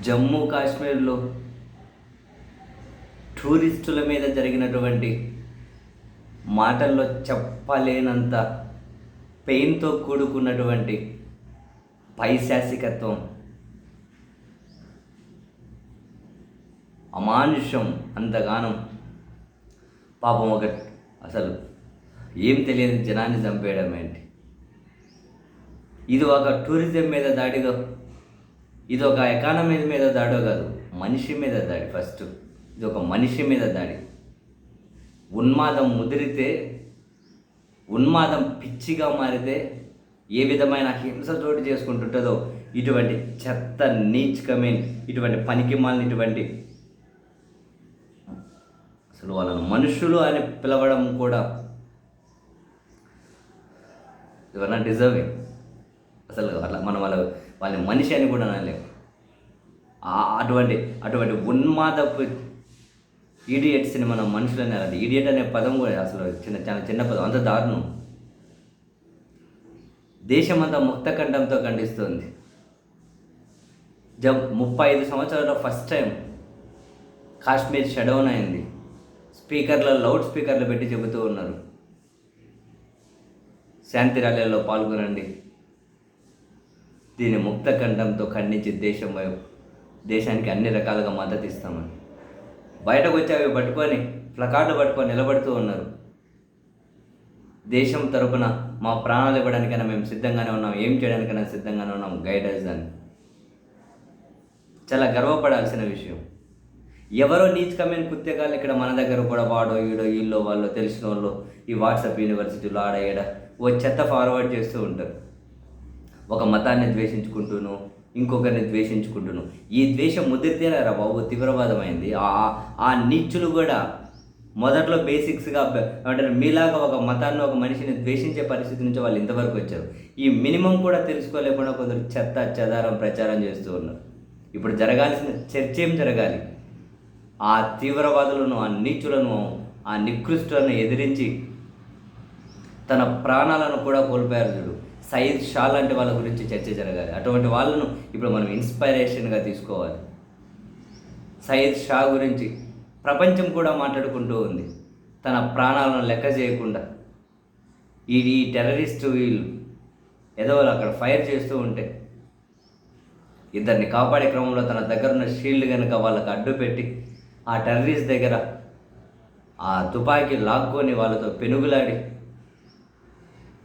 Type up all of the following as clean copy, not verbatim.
జమ్మూ కాశ్మీర్లో టూరిస్టుల మీద జరిగినటువంటి మాటల్లో చెప్పలేనంత పెయిన్తో కూడుకున్నటువంటి పైశాసికత్వం, అమానుషం, అంతగానం పాపం అసలు ఏం తెలియని జనాన్ని చంపేయడం ఏంటి? ఇది ఒక టూరిజం మీద దాడిగా, ఇది ఒక ఎకానమీ మీద దాడో కాదు, మనిషి మీద దాడి. ఫస్ట్ ఇది ఒక మనిషి మీద దాడి. ఉన్మాదం ముదిరితే, ఉన్మాదం పిచ్చిగా మారితే ఏ విధమైన హింస చోటు చేసుకుంటుంటుందో ఇటువంటి చెత్త నీచకమైన, ఇటువంటి పనికిమాలిన, ఇటువంటి అసలు వాళ్ళని మనుషులు అని పిలవడం కూడా ఇవన్నీ డిజర్వింగ్. అసలు అట్లా మనం వాళ్ళని మనిషి అని కూడా అనలేము. అటువంటి ఉన్మాదపు ఈడియట్స్ని మనం మనుషులని అలాంటి ఈడియట్ అనే పదం కూడా అసలు చాలా చిన్న పదం, అంత దారుణం. దేశమంతా ముక్తకంఠంతో ఖండిస్తుంది. 35 సంవత్సరాల్లో ఫస్ట్ టైం కాశ్మీర్ షట్డౌన్ అయింది. లౌడ్ స్పీకర్లు పెట్టి చెబుతూ ఉన్నారు, శాంతి ర్యాలీలో పాల్గొనండి. దీన్ని ముక్తకంఠంతో ఖండించి దేశానికి అన్ని రకాలుగా మద్దతు ఇస్తామని బయటకు వచ్చి అవి పట్టుకొని, ప్లకార్డులు పట్టుకొని నిలబడుతూ ఉన్నారు. దేశం తరపున మా ప్రాణాలు ఇవ్వడానికైనా మేము సిద్ధంగానే ఉన్నాం, ఏం చేయడానికైనా సిద్ధంగానే ఉన్నాం, గైడెన్స్ అని. చాలా గర్వపడాల్సిన విషయం. ఎవరో నీచకమైన కుత్యకాలు ఇక్కడ మన దగ్గర కూడా వాడో ఈడో వీళ్ళో వాళ్ళు తెలిసిన వాళ్ళు ఈ వాట్సాప్ యూనివర్సిటీలో ఆడ ఓ చెత్త ఫార్వర్డ్ చేస్తూ ఉంటారు. ఒక మతాన్ని ద్వేషించుకుంటూను, ఇంకొకరిని ద్వేషించుకుంటూను. ఈ ద్వేషం ముదిరితేనారా బాబు తీవ్రవాదం అయింది. ఆ నీచులు కూడా మొదట్లో బేసిక్స్గా అంటే మీలాగా ఒక మతాన్ని, ఒక మనిషిని ద్వేషించే పరిస్థితి నుంచి వాళ్ళు ఇంతవరకు వచ్చారు. ఈ మినిమం కూడా తెలుసుకోలేకుండా కొందరు చెత్త చెదారం ప్రచారం చేస్తూ ఉన్నారు. ఇప్పుడు జరగాల్సిన చర్చ ఏం జరగాలి? ఆ తీవ్రవాదులను, ఆ నీచులను, ఆ నికృష్టులను ఎదిరించి తన ప్రాణాలను కూడా కోల్పోయారు చూడు, సయీద్ షా లాంటి వాళ్ళ గురించి చర్చ జరగాలి. అటువంటి వాళ్ళను ఇప్పుడు మనం ఇన్స్పైరేషన్గా తీసుకోవాలి. సయీద్ షా గురించి ప్రపంచం కూడా మాట్లాడుకుంటూ ఉంది. తన ప్రాణాలను లెక్క చేయకుండా ఈ టెర్రరిస్టు వీళ్ళు ఏదో అక్కడ ఫైర్ చేస్తూ ఉంటే ఇద్దరిని కాపాడే క్రమంలో తన దగ్గర ఉన్న షీల్డ్ కనుక వాళ్ళకి అడ్డు పెట్టి ఆ టెర్రరిస్ట్ దగ్గర ఆ తుపాకీ లాక్కొని వాళ్ళతో పెనుగులాడి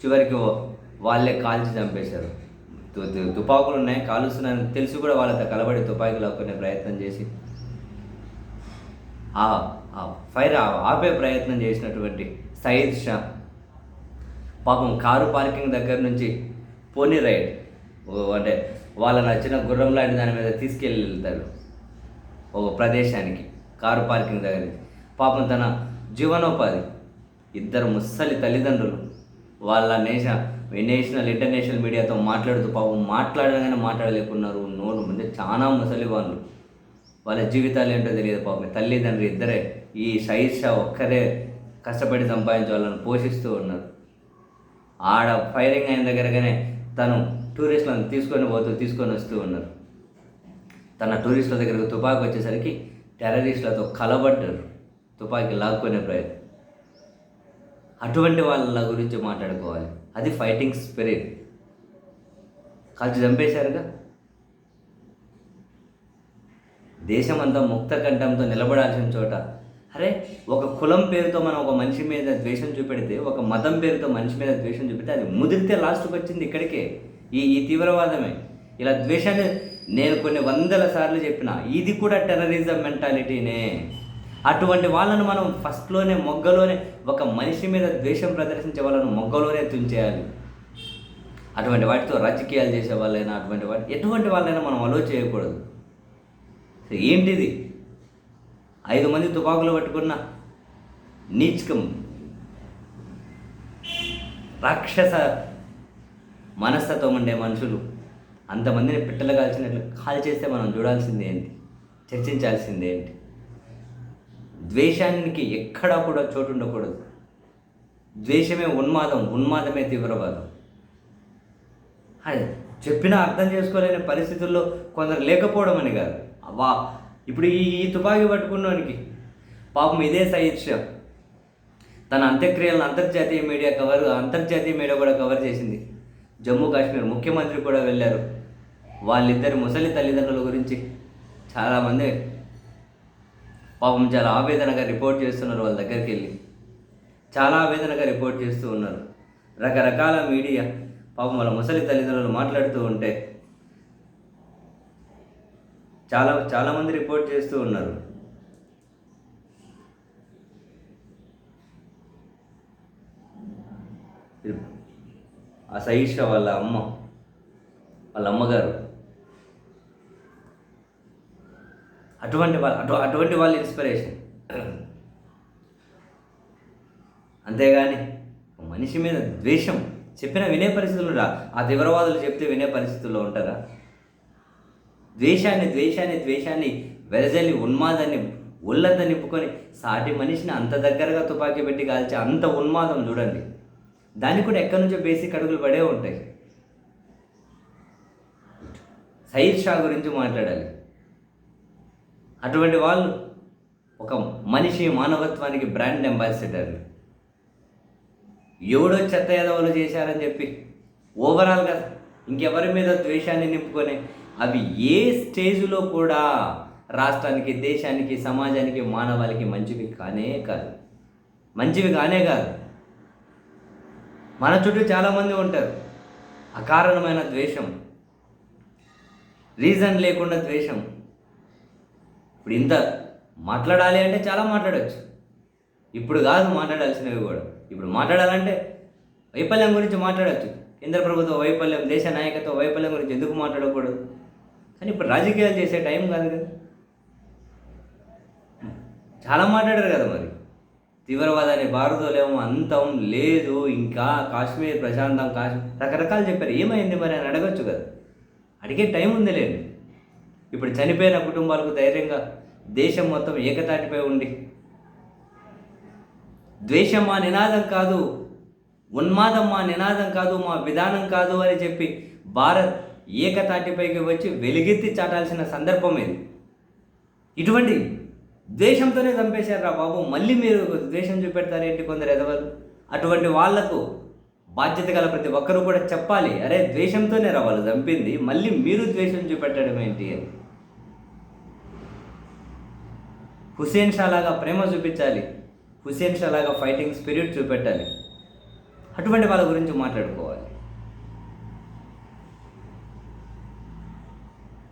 చివరికి వాళ్ళే కాల్చి చంపేశారు. తుపాకులు ఉన్నాయి, కాలుస్తున్నాయని తెలిసి కూడా వాళ్ళతో కలబడి తుపాకీ లాక్కునే ప్రయత్నం చేసి ఆ ఫైర్ ఆపే ప్రయత్నం చేసినటువంటి సయీద్ షా పాపం కారు పార్కింగ్ దగ్గర నుంచి పోనీ రైడ్ అంటే వాళ్ళ నచ్చిన గుర్రం లాంటి దాని మీద తీసుకెళ్ళి వెళ్తారు ఒక ప్రదేశానికి. కారు పార్కింగ్ దగ్గర నుంచి పాపం తన జీవనోపాధి, ఇద్దరు ముసలి తల్లిదండ్రులు వాళ్ళ నేషనల్ ఇంటర్నేషనల్ మీడియాతో మాట్లాడుతూ పాపం మాట్లాడగానే మాట్లాడలేకున్నారు. నోరు ముందే చాలా ముసలి వాళ్ళు, వాళ్ళ జీవితాలు ఏంటో తెలియదు. పాపం తల్లిదండ్రులు ఇద్దరే, ఈ సయీద్ షా ఒక్కరే కష్టపడి సంపాదించి వాళ్ళని పోషిస్తూ ఉన్నారు. ఆడ ఫైరింగ్ అయిన దగ్గరగానే తను టూరిస్టులను తీసుకొని వస్తూ ఉన్నారు. తన టూరిస్టుల దగ్గరకు తుపాకీ వచ్చేసరికి టెర్రరిస్టులతో కలబడ్డారు, తుపాకీ లాక్కునే ప్రయత్నం. అటువంటి వాళ్ళ గురించి మాట్లాడుకోవాలి. అది ఫైటింగ్ స్పిరిట్. కాల్చి చంపేశారుగా. దేశమంతా ముక్త కంఠంతో నిలబడాల్సిన చోట అరే ఒక కులం పేరుతో మనం ఒక మనిషి మీద ద్వేషం చూపెడితే, ఒక మతం పేరుతో మనిషి మీద ద్వేషం చూపెడితే అది ముదిరితే లాస్ట్కి వచ్చింది ఇక్కడికే, ఈ తీవ్రవాదమే. ఇలా ద్వేషాన్ని నేను కొన్ని వందల సార్లు చెప్పిన, ఇది కూడా టెర్రరిజం మెంటాలిటీనే. అటువంటి వాళ్ళను మనం ఫస్ట్లోనే మొగ్గలోనే ఒక మనిషి మీద ద్వేషం ప్రదర్శించే వాళ్ళను మొగ్గలోనే తుంచేయాలి. అటువంటి వాటితో రాజకీయాలు చేసే వాళ్ళైనా ఎటువంటి వాళ్ళైనా మనం అలో చేయకూడదు. ఏంటిది? 5 మంది తుపాకులు పట్టుకున్న నీచకం, రాక్షస మనస్తత్వం ఉండే మనుషులు అంతమందిని పిట్టలు కాల్చినట్లు కాల్ చేస్తే మనం చూడాల్సింది ఏంటి? చర్చించాల్సింది ఏంటి? ద్వేషానికి ఎక్కడా కూడా చోటు ఉండకూడదు. ద్వేషమే ఉన్మాదమే తీవ్రవాదం. అది చెప్పినా అర్థం చేసుకోలేని పరిస్థితుల్లో కొందరు లేకపోవడం అని కాదు. వా ఇప్పుడు ఈ తుపాకీ పట్టుకున్నవానికి పాపం ఇదే సయీద్ షా తన అంత్యక్రియలను అంతర్జాతీయ మీడియా కూడా కవర్ చేసింది. జమ్మూ కాశ్మీర్ ముఖ్యమంత్రి కూడా వెళ్ళారు. వాళ్ళిద్దరి ముసలి తల్లిదండ్రుల గురించి చాలామంది పాపం చాలా ఆవేదనగా రిపోర్ట్ చేస్తున్నారు. వాళ్ళ దగ్గరికి వెళ్ళి చాలా ఆవేదనగా రిపోర్ట్ చేస్తూ ఉన్నారు. రకరకాల మీడియా పాపం వాళ్ళ ముసలి తల్లిదండ్రులు మాట్లాడుతూ ఉంటే చాలామంది రిపోర్ట్ చేస్తూ ఉన్నారు. ఆ సయీద్ షా వాళ్ళ అమ్మగారు అటువంటి వాళ్ళ ఇన్స్పిరేషన్. అంతేగాని మనిషి మీద ద్వేషం చెప్పిన వినే పరిస్థితులు ఆ తీవ్రవాదులు చెప్తే వినే పరిస్థితుల్లో ఉంటారా? ద్వేషాన్ని వెరజల్లి ఉన్మాదాన్ని ఒళ్ళంతా నింపుకొని సాటి మనిషిని అంత దగ్గరగా తుపాకీ పెట్టి కాల్చే అంత ఉన్మాదం చూడండి. దానికి కూడా ఎక్కడి నుంచో బేసిక్ అడుగులు పడే ఉంటాయి. సయీద్ షా గురించి మాట్లాడాలి. అటువంటి వాళ్ళు ఒక మనిషి మానవత్వానికి బ్రాండ్ అంబాసిడర్లు. ఎవడో చెత్త ఎదవలు చేశారని చెప్పి ఓవరాల్గా ఇంకెవరి మీద ద్వేషాన్ని నింపుకొని అవి ఏ స్టేజ్లో కూడా రాష్ట్రానికి, దేశానికి, సమాజానికి, మానవాళికి మంచివి కానే కాదు. మన చుట్టూ చాలామంది ఉంటారు. అకారణమైన ద్వేషం, రీజన్ లేకుండా ద్వేషం. ఇప్పుడు ఇంత మాట్లాడాలి అంటే చాలా మాట్లాడవచ్చు. ఇప్పుడు కాదు మాట్లాడాల్సినవి కూడా. ఇప్పుడు మాట్లాడాలంటే వైఫల్యం గురించి మాట్లాడవచ్చు. కేంద్ర ప్రభుత్వ వైఫల్యం, దేశ నాయకత్వ వైఫల్యం గురించి ఎందుకు మాట్లాడకూడదు? కానీ ఇప్పుడు రాజకీయాలు చేసే టైం కాదు కదా. చాలా మాట్లాడారు కదా. మరి తీవ్రవాదాన్ని భారతదేశం అంతం లేదు, ఇంకా కాశ్మీర్ ప్రశాంతం, రకరకాలు చెప్పారు. ఏమైంది మరి అని అడగచ్చు కదా. అడిగే టైం ఉంది లేదు. ఇప్పుడు చనిపోయిన కుటుంబాలకు ధైర్యంగా దేశం మొత్తం ఏకతాటిపై ఉండి ద్వేషం మా నినాదం కాదు, ఉన్మాదం మా నినాదం కాదు, మా విధానం కాదు అని చెప్పి భారత్ ఏకతాటిపైకి వచ్చి వెలుగెత్తి చాటాల్సిన సందర్భం ఇది. ఇటువంటి ద్వేషంతోనే చంపేశారు బాబు. మళ్ళీ మీరు ద్వేషం చూపెడతారేంటి కొందరు ఎదవలు? అటువంటి వాళ్లకు బాధ్యత గల ప్రతి ఒక్కరూ కూడా చెప్పాలి, అరే ద్వేషంతోనే వాళ్ళు చంపింది, మళ్ళీ మీరు ద్వేషం చూపెట్టడం ఏంటి అని. హుసేన్ షా లాగా ప్రేమ చూపించాలి, హుసేన్ షా లాగా ఫైటింగ్ స్పిరిట్ చూపెట్టాలి. అటువంటి వాళ్ళ గురించి మాట్లాడుకోవాలి.